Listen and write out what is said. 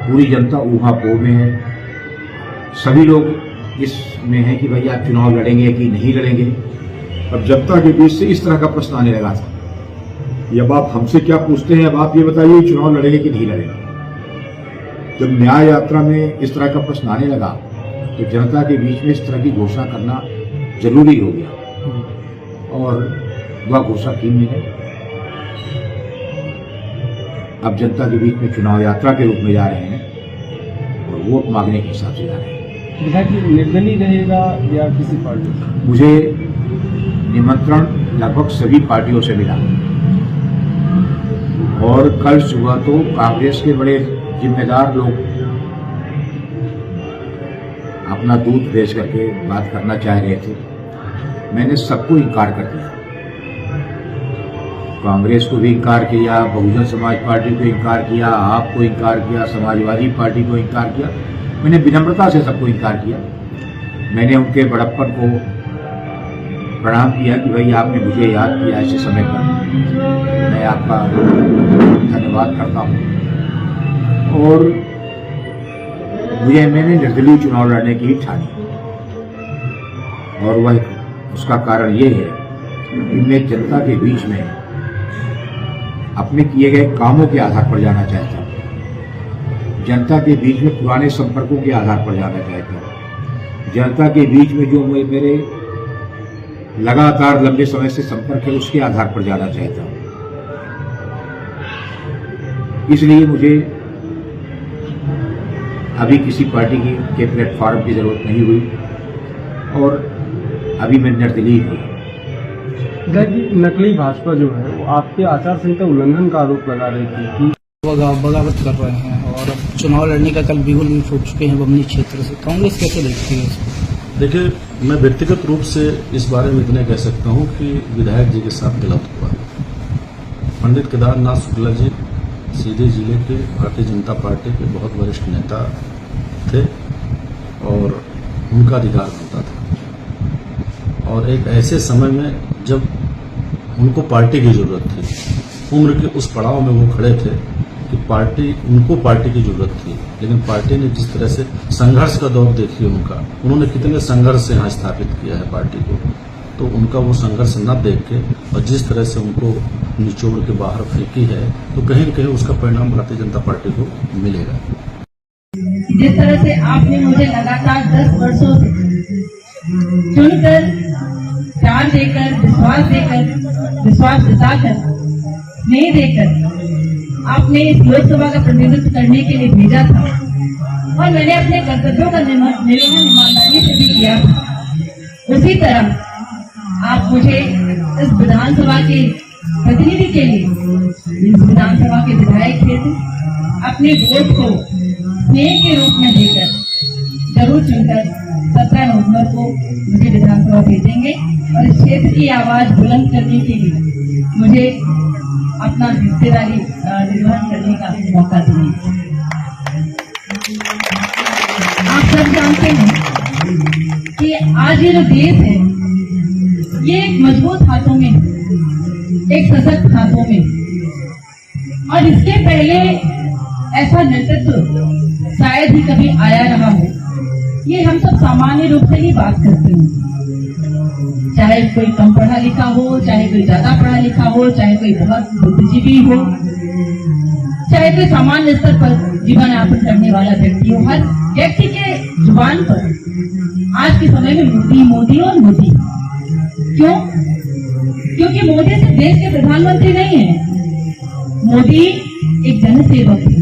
पूरी जनता ऊहापोह में है। सभी लोग इसमें है कि भाई आप चुनाव लड़ेंगे कि नहीं लड़ेंगे। अब जनता के बीच से इस तरह का प्रश्न आने लगा था। अब आप हमसे क्या पूछते हैं, अब आप ये बताइए चुनाव लड़ेंगे कि नहीं लड़ेंगे। जब न्याय यात्रा में इस तरह का प्रश्न आने लगा तो जनता के बीच में इस तरह की घोषणा करना जरूरी हो गया और वह घोषणा की मैंने। अब जनता के बीच में चुनाव यात्रा के रूप में जा रहे हैं और वोट मांगने के हिसाब से जा रहे हैं। विधायक निर्दलीय रहेगा या किसी पार्टी? मुझे निमंत्रण लगभग सभी पार्टियों से मिला और कल सुबह तो कांग्रेस के बड़े जिम्मेदार लोग अपना दूध भेज करके बात करना चाह रहे थे। मैंने सबको इनकार कर दिया। कांग्रेस को भी इनकार किया, बहुजन समाज पार्टी को इनकार किया, आपको इनकार किया, समाजवादी पार्टी को इनकार किया। मैंने विनम्रता से सबको इनकार किया। मैंने उनके बड़प्पन को प्रणाम किया कि भाई आपने मुझे याद किया ऐसे समय पर, मैं आपका धन्यवाद करता हूँ। और मैंने निर्दलीय चुनाव लड़ने की ठानी और वह उसका कारण ये है कि मैं जनता के बीच में अपने किए गए कामों के आधार पर जाना चाहता हूँ। जनता के बीच में पुराने संपर्कों के आधार पर जाना चाहता हूँ। जनता के बीच में जो मेरे लगातार लंबे समय से संपर्क है उसके आधार पर जाना चाहता हूँ। इसलिए मुझे अभी किसी पार्टी के प्लेटफॉर्म की जरूरत नहीं हुई और अभी मैं निर्दलीय हूँ। नकली भाजपा जो है वो आपके आचार संहिता उल्लंघन का आरोप लगा रही थी कि बगावत कर रहे हैं और चुनाव लड़ने का कल बिगुल भी फूट चुके हैं बमनी क्षेत्र से। कांग्रेस कैसे देखती है इसको? देखिए, मैं व्यक्तिगत रूप से इस बारे में इतने कह सकता हूं कि विधायक जी के साथ गलत हुआ। पंडित केदारनाथ शुक्ला जी सीधे जिले के भारतीय जनता पार्टी के बहुत वरिष्ठ नेता थे और उनका अधिकार बनता था। और एक ऐसे समय में जब उनको पार्टी की जरूरत थी, उम्र के उस पड़ाव में वो खड़े थे कि उनको पार्टी की जरूरत थी, लेकिन पार्टी ने जिस तरह से संघर्ष का दौर देखिए उन्होंने कितने संघर्ष से यहाँ स्थापित किया है पार्टी को, तो उनका वो संघर्ष न देख के और जिस तरह से उनको निचोड़ के बाहर फेंकी है, तो कहीं न कहीं उसका परिणाम भारतीय जनता पार्टी को मिलेगा। जिस तरह से आपने मुझे लगातार 10 वर्षों से चुनकर, प्यार देकर, विश्वास जताकर, स्नेह देकर आपने इस लोकसभा का प्रतिनिधित्व करने के लिए भेजा था और मैंने अपने कर्तव्यों का निर्वहन ईमानदारी से भी किया था। उसी तरह आप मुझे इस विधानसभा के प्रतिनिधि के लिए, इस विधानसभा के विधायक के अपने वोट को स्नेह के रूप में देकर जरूर चुनकर 17 नवंबर को मुझे विधानसभा भेजेंगे और इस क्षेत्र की आवाज बुलंद करने के लिए मुझे अपना हिस्सेदारी निर्वहन करने का मौका देंगे। आप सब जानते हैं कि आज ये जो देश है ये एक मजबूत हाथों में, एक सशक्त हाथों में, और इसके पहले ऐसा नेतृत्व शायद ही कभी आया रहा हो। ये हम सब सामान्य रूप से ही बात करते हैं, चाहे कोई कम पढ़ा लिखा हो, चाहे कोई ज्यादा पढ़ा लिखा हो, चाहे कोई बहुत बुद्धिजीवी हो, चाहे कोई सामान्य स्तर पर जीवन यापन करने वाला व्यक्ति हो। हर व्यक्ति के जुबान पर आज के समय में मोदी मोदी और मोदी। क्यों? क्योंकि मोदी सिर्फ देश के प्रधानमंत्री नहीं है, मोदी एक जनसेवक है।